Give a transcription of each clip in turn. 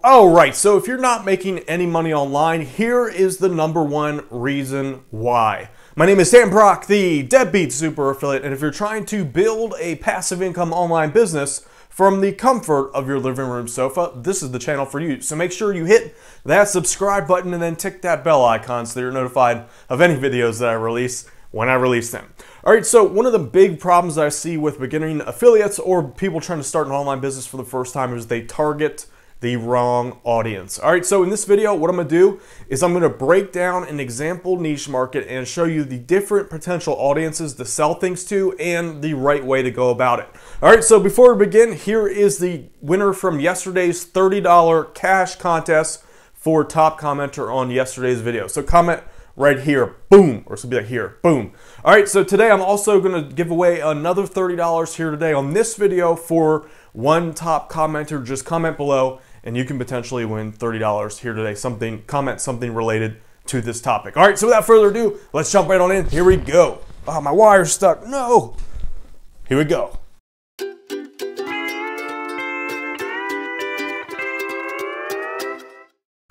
Alright, so if you're not making any money online, here is the #1 reason why. My name is Dan Brock, the Deadbeat Super Affiliate, and if you're trying to build a passive income online business from the comfort of your living room sofa, this is the channel for you. So make sure you hit that subscribe button and then tick that bell icon so that you're notified of any videos that I release when I release them. Alright, so one of the big problems that I see with beginning affiliates or people trying to start an online business for the first time is they target the wrong audience. All right, so in this video, what I'm gonna do is I'm gonna break down an example niche market and show you the different potential audiences to sell things to and the right way to go about it. All right, so before we begin, here is the winner from yesterday's $30 cash contest for top commenter on yesterday's video. So comment right here, boom, or it's gonna be like here, boom. All right, so today I'm also gonna give away another $30 here today on this video for one top commenter. Just comment below and you can potentially win $30 here today. Comment something related to this topic. All right, so without further ado, let's jump right on in. Here we go. Oh, my wire's stuck, no. Here we go.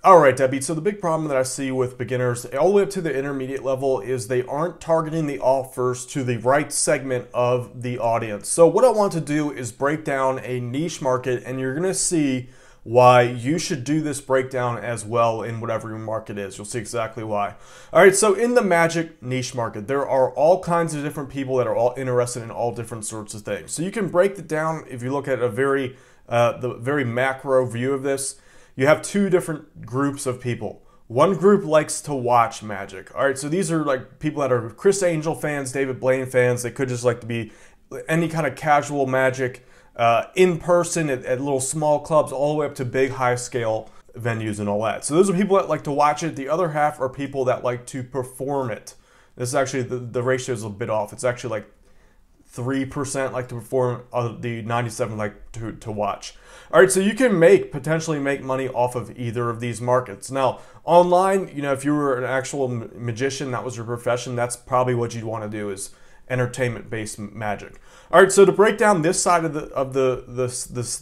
Alright, Debbie, so the big problem that I see with beginners all the way up to the intermediate level is they aren't targeting the offers to the right segment of the audience. So what I want to do is break down a niche market, and you're going to see why you should do this breakdown as well in whatever your market is. You'll see exactly why. Alright, so in the magic niche market, there are all kinds of different people that are all interested in all different sorts of things. So you can break it down if you look at a the very macro view of this. You have two different groups of people. One group likes to watch magic. All right, so these are like people that are Criss Angel fans, David Blaine fans. They could just like to be any kind of casual magic in person at little small clubs all the way up to big high scale venues and all that. So those are people that like to watch it. The other half are people that like to perform it. This is actually, the ratio is a bit off. It's actually like 3% like to perform, the 97% like to watch. All right, so you can potentially make money off of either of these markets. Now, online, you know, if you were an actual magician, that was your profession, that's probably what you'd want to do, is entertainment-based magic. All right, so to break down this side of the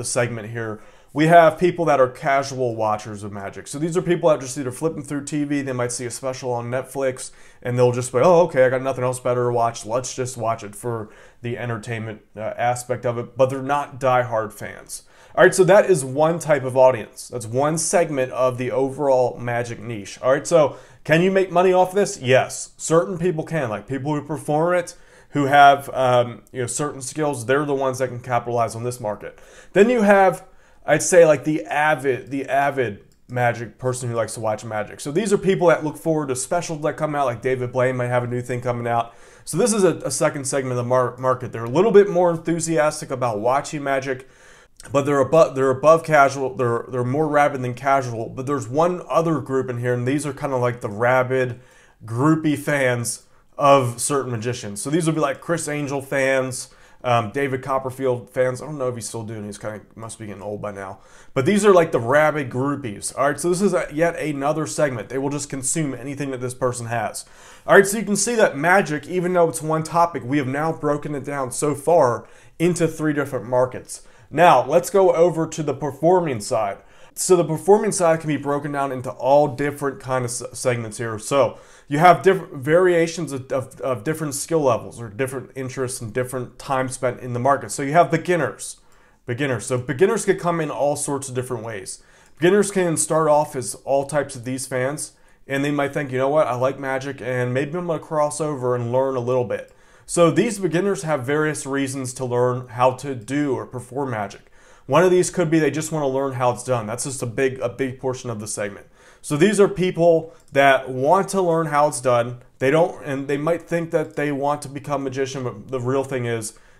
segment here, we have people that are casual watchers of magic. So these are people that just either flipping through TV, they might see a special on Netflix, and they'll just be, oh, okay, I got nothing else better to watch. Let's just watch it for the entertainment aspect of it, but they're not diehard fans. All right, so that is one type of audience. That's one segment of the overall magic niche. All right, so can you make money off this? Yes, certain people can, like people who perform it, who have certain skills. They're the ones that can capitalize on this market. Then you have, I'd say, like the avid magic person who likes to watch magic. So these are people that look forward to specials that come out, like David Blaine might have a new thing coming out. So this is a second segment of the market. They're a little bit more enthusiastic about watching magic, but they're above casual. They're more rabid than casual. But there's one other group in here, and these are kind of like the rabid, groupie fans of certain magicians. So these would be like Criss Angel fans, David Copperfield fans. I don't know if he's still doing it. He's kind of must be getting old by now. But these are like the rabid groupies. All right, so this is yet another segment. They will just consume anything that this person has. All right, so you can see that magic, even though it's one topic, we have now broken it down so far into 3 different markets. Now, let's go over to the performing side. So the performing side can be broken down into all different kind of segments here. So you have different variations of different skill levels or different interests and different time spent in the market. So you have beginners. So beginners can come in all sorts of different ways. Beginners can start off as all types of these fans, and they might think, you know what, I like magic and maybe I'm going to cross over and learn a little bit. So these beginners have various reasons to learn how to do or perform magic. One of these could be they just want to learn how it's done. That's just a big portion of the segment. So these are people that want to learn how it's done. They might think that they want to become a magician, but the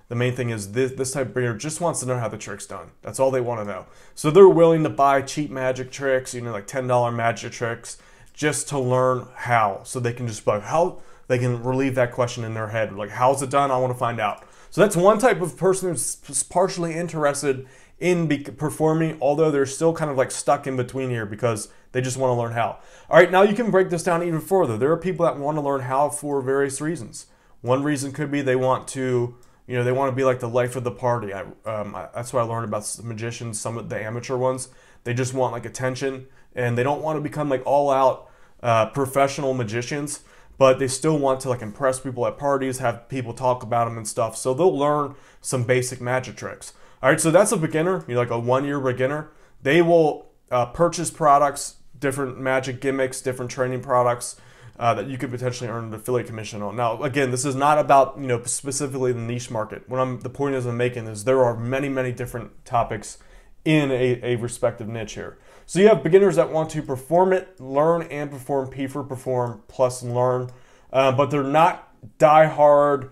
main thing is this type of beginner just wants to know how the trick's done. That's all they want to know. So they're willing to buy cheap magic tricks, like $10 magic tricks, just to learn how. So they can just how they can relieve that question in their head. Like, how's it done? I want to find out. So that's one type of person who's partially interested in performing, although they're still kind of like stuck in between here because they just want to learn how. All right, now you can break this down even further. There are people that want to learn how for various reasons. One reason could be they want to You know, they want to be like the life of the party. That's what I learned about the magicians, some of the amateur ones. They just want like attention, and they don't want to become like all out professional magicians, but they still want to like impress people at parties, have people talk about them and stuff. So they'll learn some basic magic tricks. All right, so that's a beginner, you know, like a 1-year beginner. They will purchase products, different magic gimmicks, different training products that you could potentially earn an affiliate commission on. Now, again, this is not about, you know, specifically the niche market. The point is I'm making is there are many, many different topics in a respective niche here. So you have beginners that want to perform it, learn and perform, P for perform, plus learn, but they're not die-hard,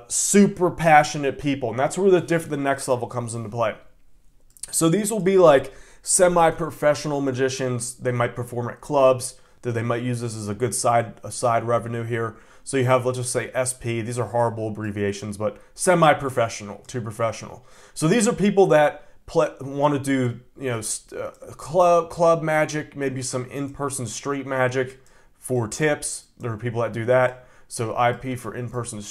super passionate people. And that's where the next level comes into play. So these will be like semi-professional magicians. They might perform at clubs, that they might use this as a good side revenue here. So you have, let's just say SP. These are horrible abbreviations, but semi-professional to professional. So these are people that want to do, you know, club magic, maybe some in-person street magic for tips. There are people that do that. So IPS for in-person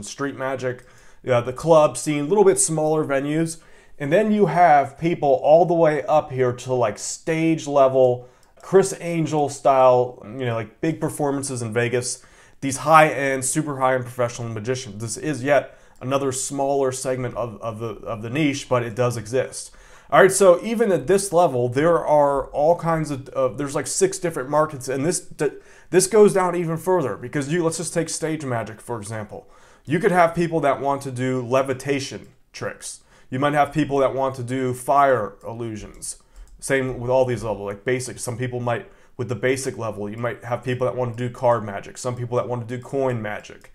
street magic. The club scene, a little bit smaller venues. And then you have people all the way up here to like stage level, Chris Angel style, you know, like big performances in Vegas. These high-end, super high-end professional magicians. This is yet another smaller segment of the niche, but it does exist. All right, so even at this level, there are all kinds of there's like 6 different markets, and this goes down even further because let's just take stage magic for example. You could have people that want to do levitation tricks. You might have people that want to do fire illusions. Same with all these levels, like basic. Some people might, with the basic level, you might have people that want to do card magic. Some people that want to do coin magic.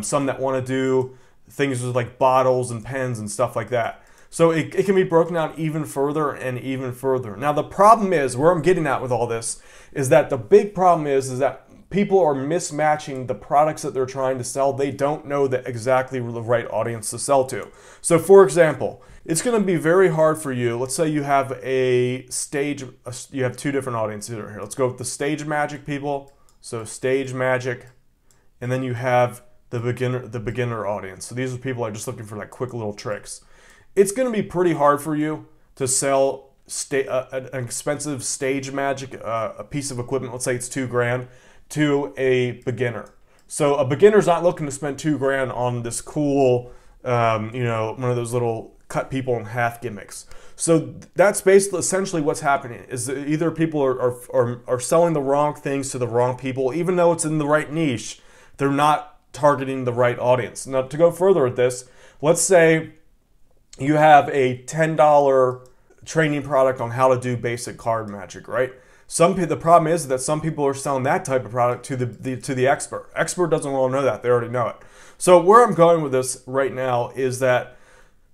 Some that want to do things with like bottles and pens and stuff like that. So it can be broken down even further and even further. Now the problem is, where I'm getting at with all this, is that the big problem is that people are mismatching the products that they're trying to sell. They don't know exactly the right audience to sell to. So for example, it's going to be very hard for you. Let's say you have you have 2 different audiences here. Let's go with the stage magic people. So stage magic, and then you have the beginner audience. So these are people that are just looking for like quick little tricks. It's going to be pretty hard for you to sell an expensive stage magic, a piece of equipment. Let's say it's $2,000 to a beginner. So a beginner's not looking to spend $2,000 on this cool, you know, one of those little cut people in half gimmicks. So that's basically essentially what's happening is that either people are selling the wrong things to the wrong people, even though it's in the right niche, they're not targeting the right audience. Now to go further with this, let's say you have a $10 training product on how to do basic card magic, right? The problem is that some people are selling that type of product to the expert. Expert doesn't want to know that. They already know it. So where I'm going with this right now is that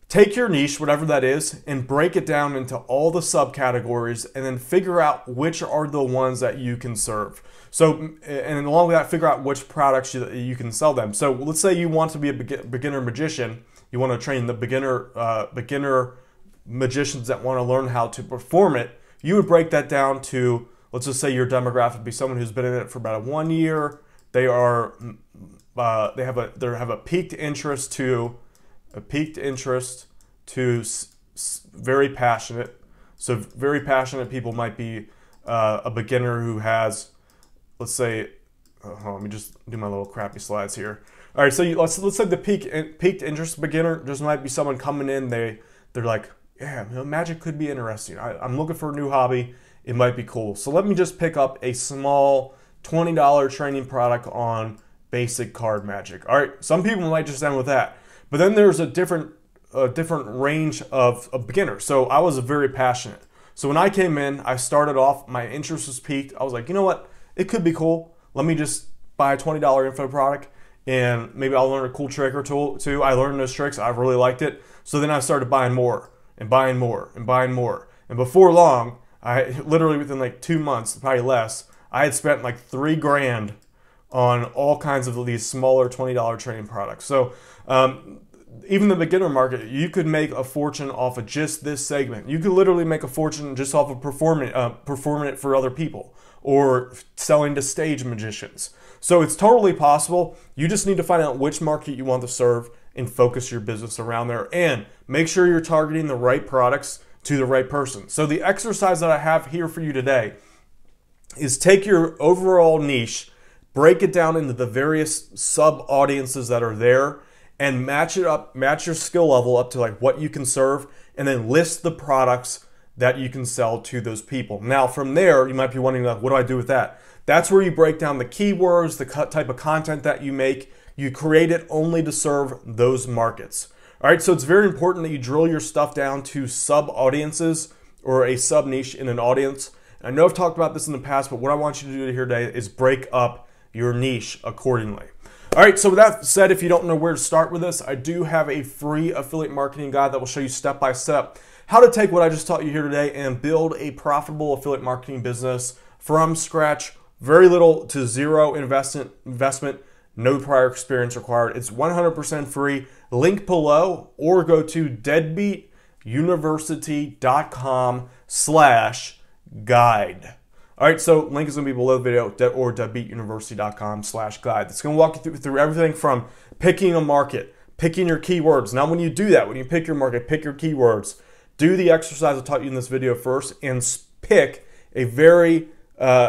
take your niche, whatever that is, and break it down into all the subcategories and then figure out which are the ones that you can serve. So, and along with that, figure out which products you can sell them. So let's say you want to be a beginner magician. You want to train the beginner magicians that want to learn how to perform it. You would break that down to, let's just say your demographic would be someone who's been in it for about 1 year. They have a peaked interest to very passionate. So very passionate people might be a beginner who has, let's say, let me just do my little crappy slides here. All right, so let's say the peaked interest beginner just might be someone coming in. They're like, yeah, you know, magic could be interesting. I'm looking for a new hobby. It might be cool. So let me just pick up a small $20 training product on basic card magic. All right, some people might just end with that. But then there's a different range of beginners. So I was very passionate. So when I came in, I started off, my interest was peaked. I was like, you know what? It could be cool. Let me just buy a $20 info product and maybe I'll learn a cool trick or two. I learned those tricks. I really liked it. So then I started buying more and buying more and buying more. And before long, I literally within like 2 months, probably less, I had spent like $3,000 on all kinds of these smaller $20 training products. So even the beginner market, you could make a fortune off of just this segment. You could literally make a fortune just off of performing it for other people or selling to stage magicians. So it's totally possible. You just need to find out which market you want to serve and focus your business around there, and make sure you're targeting the right products to the right person. So the exercise that I have here for you today is take your overall niche, break it down into the various sub audiences that are there, and match it up, match your skill level up to like what you can serve, and then list the products that you can sell to those people. Now from there, you might be wondering, like, what do I do with that? That's where you break down the keywords, the type of content that you make. You create it only to serve those markets. All right, so it's very important that you drill your stuff down to sub audiences or a sub niche in an audience. And I know I've talked about this in the past, but what I want you to do here today is break up your niche accordingly. All right, so with that said, if you don't know where to start with this, I do have a free affiliate marketing guide that will show you step by step how to take what I just taught you here today and build a profitable affiliate marketing business from scratch, very little to zero investment, no prior experience required. It's 100% free. Link below, or go to deadbeatuniversity.com/guide. All right, so link is going to be below the video, or deadbeatuniversity.com/guide. It's going to walk you through everything from picking a market, picking your keywords. Now, when you do that, when you pick your market, pick your keywords, do the exercise I taught you in this video first, and pick a very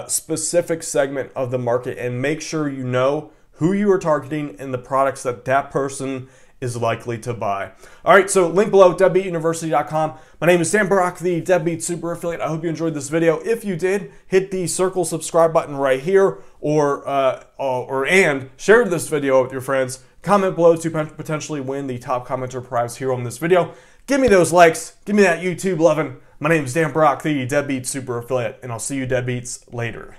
specific segment of the market, and make sure you know who you are targeting and the products that that person is likely to buy. All right, so link below, deadbeatuniversity.com. My name is Dan Brock, the Deadbeat Super Affiliate. I hope you enjoyed this video. If you did, hit the circle subscribe button right here, and share this video with your friends. Comment below to potentially win the top commenter prize here on this video. Give me those likes. Give me that YouTube loving. My name is Dan Brock, the Deadbeat Super Affiliate, and I'll see you deadbeats later.